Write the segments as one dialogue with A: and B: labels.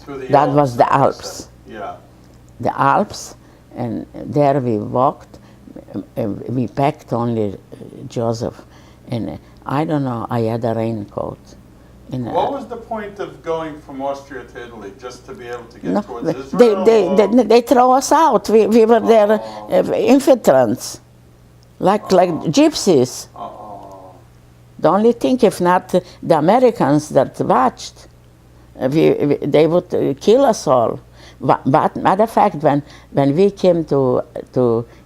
A: Through the
B: That was the
A: you
B: Alps.
A: said. Yeah.
B: The Alps, and there we walked. We packed only Joseph, and I don't know. I had a raincoat. And,
A: What was the point of going from Austria to Italy? Just to be able to get
B: no,
A: towards
B: they,
A: Israel?
B: they throw us out. We were there infiltrants, like gypsies.
A: Uh-oh.
B: The only thing, if not the Americans that watched, they would kill us all. But matter of fact, when we came to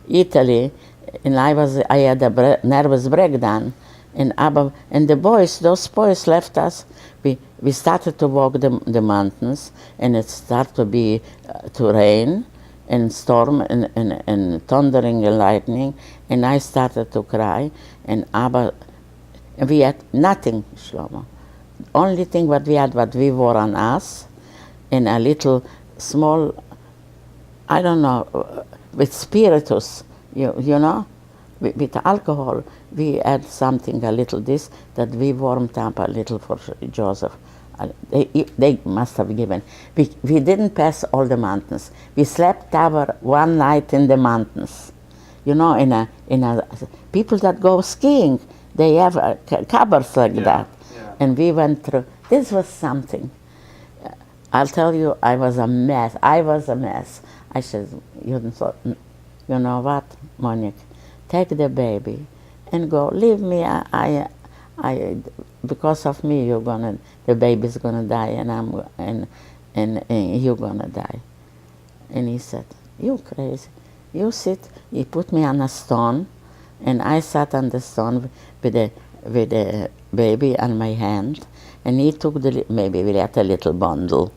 B: Italy, and I had a nervous breakdown, and the boys, those boys left us. We started to walk the mountains, and it started to rain, and storm, and thundering and lightning, and I started to cry, and we had nothing, Shlomo. Only thing what we wore on us, and a little small, I don't know, with spiritus, you know, with alcohol. We had something a little this that we warmed up a little for Joseph. They must have given. We didn't pass all the mountains. We slept over one night in the mountains. You know, in a people that go skiing, they have cupboards like that.
A: Yeah.
B: And we went through. This was something. I'll tell you, I was a mess. I said, you know what, Monique, take the baby and go. Leave me. Because of me, the baby's gonna die, and you're gonna die. And he said, you crazy. You sit. He put me on a stone, and I sat on the stone with the baby on my hand, and he took maybe we had a little bundle.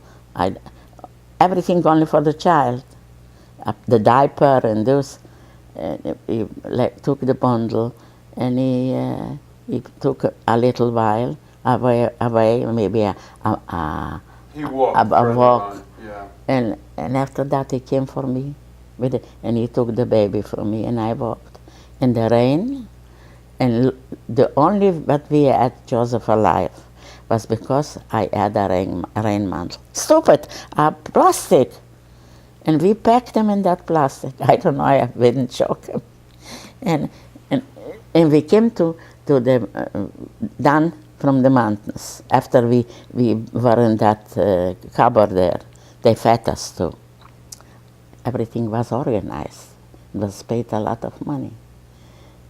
B: Everything only for the child, the diaper and those. He took the bundle, and he took a little while away, maybe
A: He walked
B: a walk.
A: on. Yeah.
B: And after that he came for me, and he took the baby from me, and I walked in the rain. And the only that we had Joseph alive was because I had a rain mantle. Stupid, plastic. And we packed him in that plastic. I don't know, I didn't choke him. And we came to the down from the mountains. After we were in that cupboard there, they fed us too. Everything was organized. It was paid a lot of money.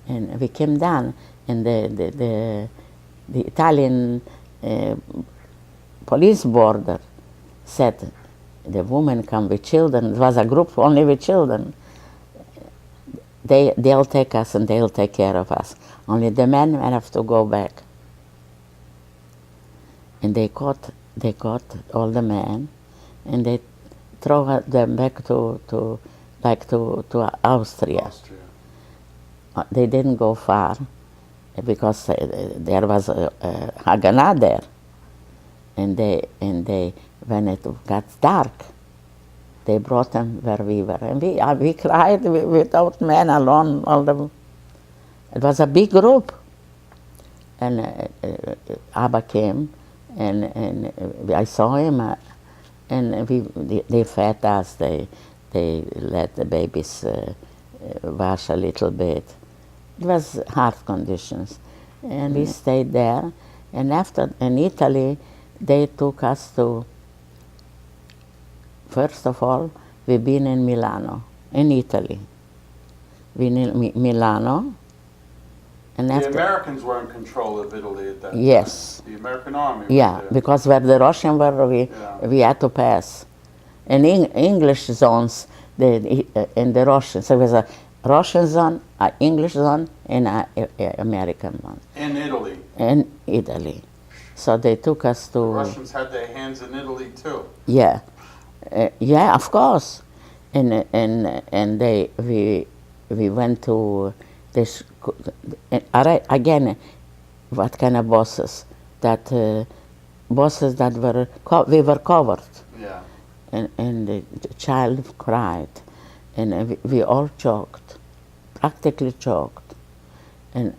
B: And we came down, and the Italian police border said, the women come with children. It was a group only with children. They'll take us and they'll take care of us. Only the men have to go back. And they caught all the men, and they throw them back to Austria. They didn't go far because there was a Haganah there, and they when it got dark, they brought them where we were, and we cried without men alone. It was a big group, and Abba came, and I saw him, and they fed us. They let the babies wash a little bit. It was hard conditions, and we stayed there. And after in Italy, they took us to. First of all, we've been in Milano, in Italy. We in Milano, and
A: the Americans were in control of Italy at that time.
B: Yes.
A: The American army.
B: Yeah, because where the Russians were, we had to pass. And English zones, in the Russians, so there was a Russian zone, an English zone, and an American one.
A: In Italy.
B: In Italy. So they took us to.
A: The Russians had their hands in Italy too.
B: Yeah, yeah, of course. And we went to this again. What kind of bosses? Bosses that we were covered.
A: Yeah.
B: And the child cried, and we all choked, practically choked, and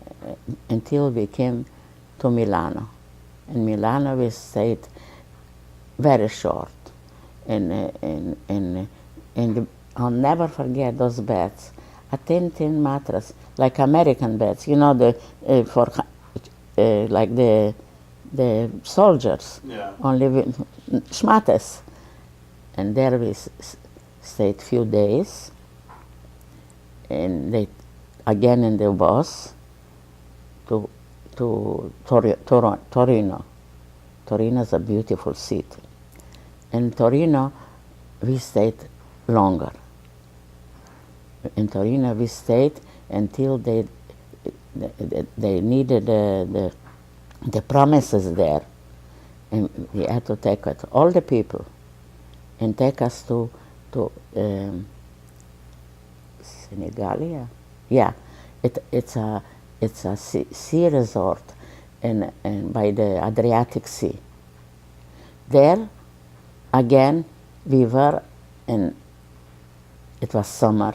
B: until we came to Milano. In Milano we stayed very short, and I'll never forget those beds. A thin mattress, like American beds, you know, like the soldiers,
A: Yeah.
B: only with schmattes. And there we stayed few days, and they again in the bus to Torino. Torino is a beautiful city. In Torino, we stayed longer. In Torino, we stayed until they needed the promises there, and we had to take it, all the people, and take us to Senegalia. Yeah, it's a sea resort, and by the Adriatic Sea. There, again, we were, and it was summer,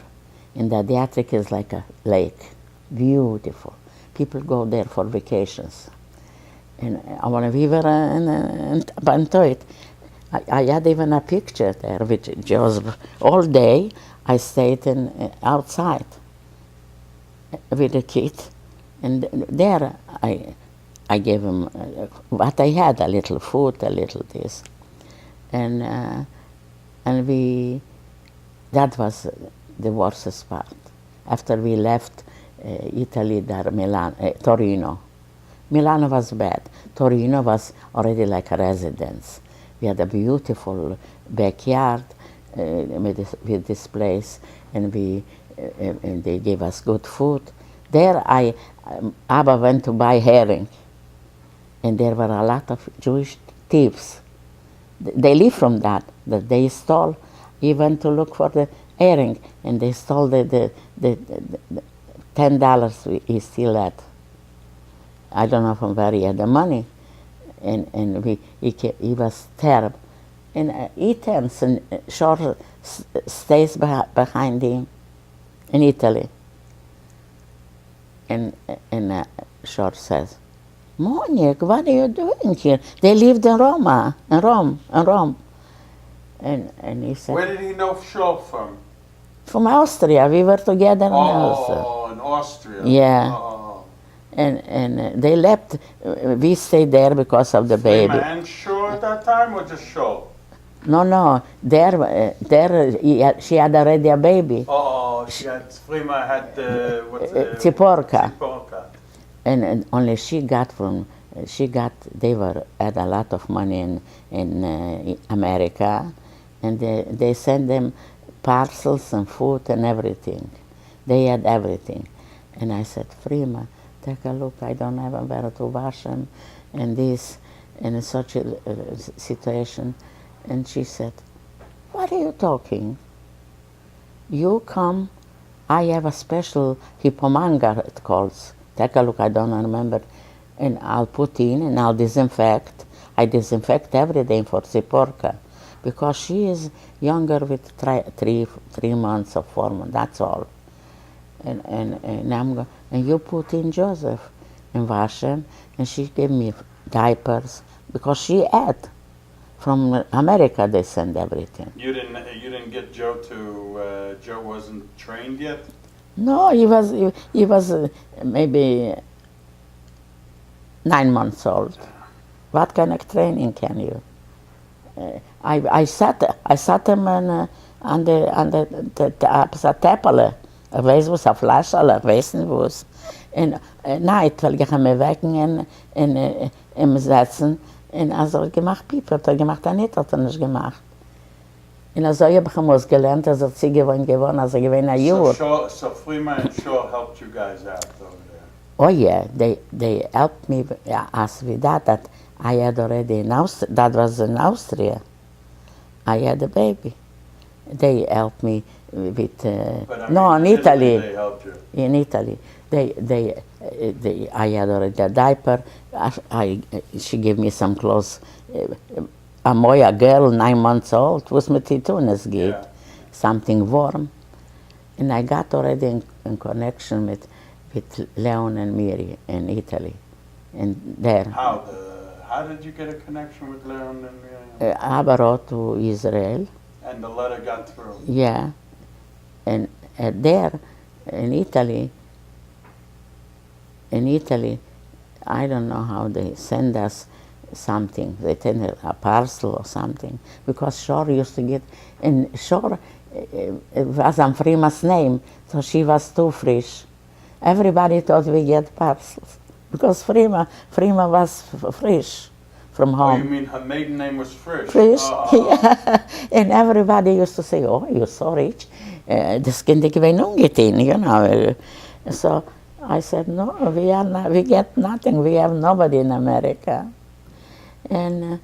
B: and the Adriatic is like a lake, beautiful. People go there for vacations. And when we were in Bantoit, I had even a picture there with Joseph. All day I stayed outside with the kid, and there I gave him what I had, a little food, a little this, and that was the worst part. After we left Italy, Torino. Milano was bad. Torino was already like a residence. We had a beautiful backyard with this place, and they gave us good food. There, Abba went to buy herring, and there were a lot of Jewish thieves. They live from that they stole. He went to look for the herring, and they stole the $10 he still had. I don't know from where he had the money, and he was terrible. And Ethan's and Shor stays behind him in Italy. And Shor says, Monique, what are you doing here? They lived in Rome. And he said,
A: Where did he know Shaw from?
B: from Austria. We were together in Austria.
A: Oh, in Austria.
B: Yeah.
A: Oh.
B: And they left. We stayed there because of the baby.
A: And Shaw at that time, or just Shaw?
B: No. She had already a baby.
A: Oh, Frima had
B: Tsiporka.
A: Tsiporka.
B: And only they had a lot of money in America, and they sent them parcels and food and everything. They had everything. And I said, Frima, take a look, I don't have where to wash them, and this, and in such a situation. And she said, what are you talking? You come, I have a special hippomanga, it calls. Take a look, I don't remember. And I'll put in and I'll disinfect. I disinfect every day for Tsiporka, because she is younger with 3 months or 4 months, that's all. And you put in Joseph and wash him, and she gave me diapers, because she had. From America they send everything.
A: You didn't get Joe to, Joe wasn't trained yet?
B: No, he was maybe 9 months old. What kind of training can you? I sat him on the Teppele. Weiß was, auf Flasche, weiß nicht was. Und night, weil ich mich wecken im Setzen, und er gemacht, Pieper hat gemacht, nicht hat nicht gemacht. Und so habe ich ihm ausgelernt, sie gewonnen, gewinnt ein Jahr.
A: So Frima and Shaw helped you guys out over there?
B: Oh yeah, they helped me as with that I had already in Austria, that was in Austria. I had a baby. They helped me with, in Italy.
A: They helped you.
B: In Italy, I had already a diaper. She gave me some clothes. A moja girl, 9 months old, was mit Titunes geht, something warm. And I got already in connection with Leon and Miri in Italy. And there.
A: How did you get a connection with Leon and Miri?
B: Abba wrote to Israel.
A: And the letter got through.
B: Yeah, and there in Italy, I don't know how they send us something. They send a parcel or something because Shore used to get, and Shore it was on Frima's name, so she was too fresh. Everybody thought we get parcels because Frima was fresh from
A: Oh,
B: home.
A: you mean her maiden name was Frisch?
B: Fish,
A: Oh,
B: yeah. And everybody used to say, "Oh, you're so rich." Das kind ik weet ungeteen, you know. So I said, "No, we get nothing. We have nobody in America." And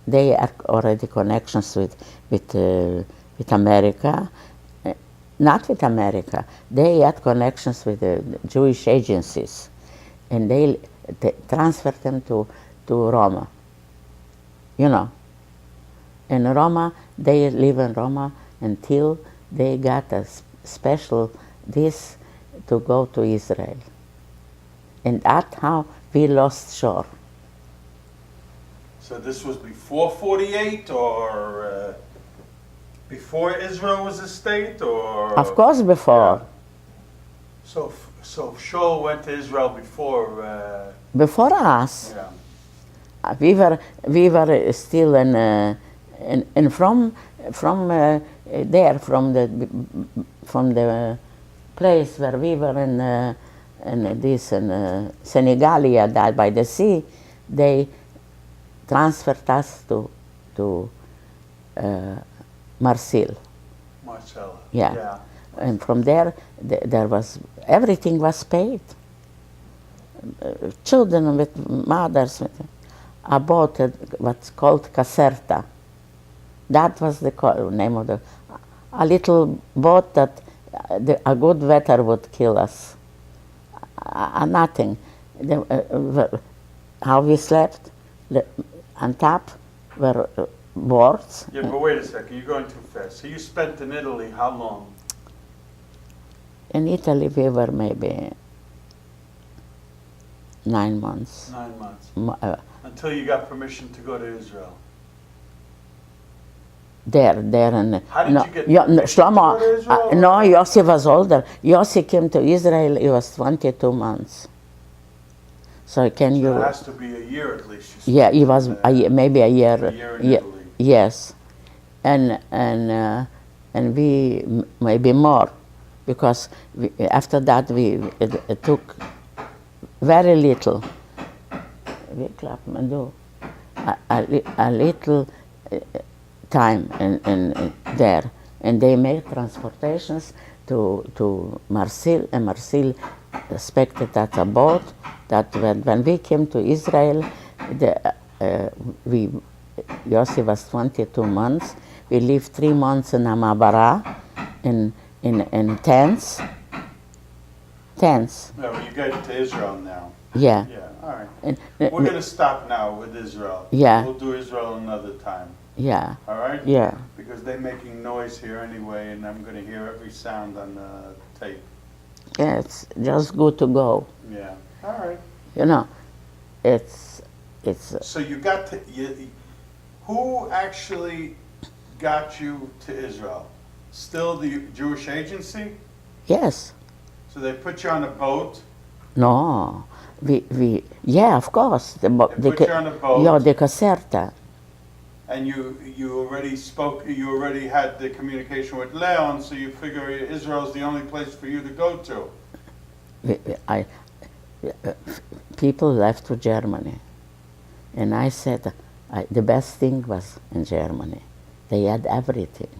B: they are already connections with America. Not with America. They had connections with the Jewish agencies, and they transferred them to Roma. You know. In Roma, they live in Roma until they got a special this to go to Israel. And that's how we lost Shore.
A: so this was before 48 or before Israel was a state or?
B: Of course, before.
A: So Shaul went to Israel before,
B: Before us.
A: yeah.
B: We were still in from there, from the place where we were in Senegalia, that by the sea. They transferred us to Marseille.
A: Marcella.
B: Yeah. And from there, there was everything was paid. Children with mothers. I bought what's called Caserta. That was the name of a little boat that a good weather would kill us. Nothing. How we slept, on top were boards.
A: Yeah, but wait a second, you're going too fast. So you spent in Italy how long?
B: In Italy, we were maybe 9 months.
A: 9 months. Until you got permission to go to Israel.
B: There, and
A: How did
B: no,
A: you get
B: no,
A: permission to
B: Shlomo,
A: go to Israel?
B: no, Yossi was older. Yossi came to Israel. He was 22 months. So can you?
A: It has to be a year at least. You
B: Yeah,
A: spent
B: he was
A: in,
B: maybe a year.
A: a year in Italy.
B: Yes, and we maybe more, because after that it took very little. We clap and do a little time in there, and they made transportations to Marseille, and Marseille expected that a boat that when we came to Israel, Yossi was 22 months. We lived 3 months in Amabara, in tents. Tents.
A: No, you get to Israel now.
B: Yeah.
A: Yeah, all right.
B: And,
A: We're going to stop now with Israel.
B: Yeah.
A: We'll do Israel another time.
B: Yeah.
A: All right?
B: Yeah.
A: Because they're making noise here anyway, and I'm going to hear every sound on the tape.
B: Yeah, it's just good to go.
A: Yeah. All right.
B: You know, it's.
A: So you got to. Who actually got you to Israel? Still the Jewish agency?
B: Yes.
A: So they put you on a boat.
B: No. Yeah, of course.
A: They put you on a boat.
B: Yeah, the Caserta.
A: And you already spoke. You already had the communication with Leon, so you figure Israel's the only place for you to go to.
B: People left to Germany, and I said the best thing was in Germany. They had everything.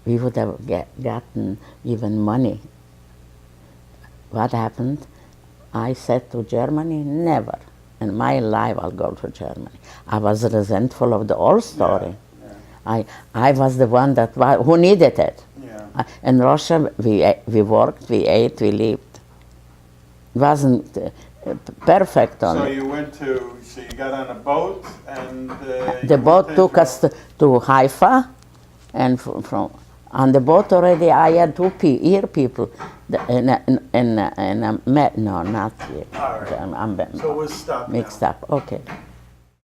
B: We would have gotten even money. What happened? I said to Germany, never in my life I'll go to Germany. I was resentful of the whole story.
A: Yeah.
B: I was the one who needed it.
A: Yeah.
B: In Russia, we worked, we ate, we lived. It wasn't perfect
A: So
B: only.
A: you got on a boat and
B: The boat took us to Haifa, and from On the boat already, I had two here people. No, not here.
A: All right.
B: I'm
A: So we'll stop now.
B: mixed up. Okay.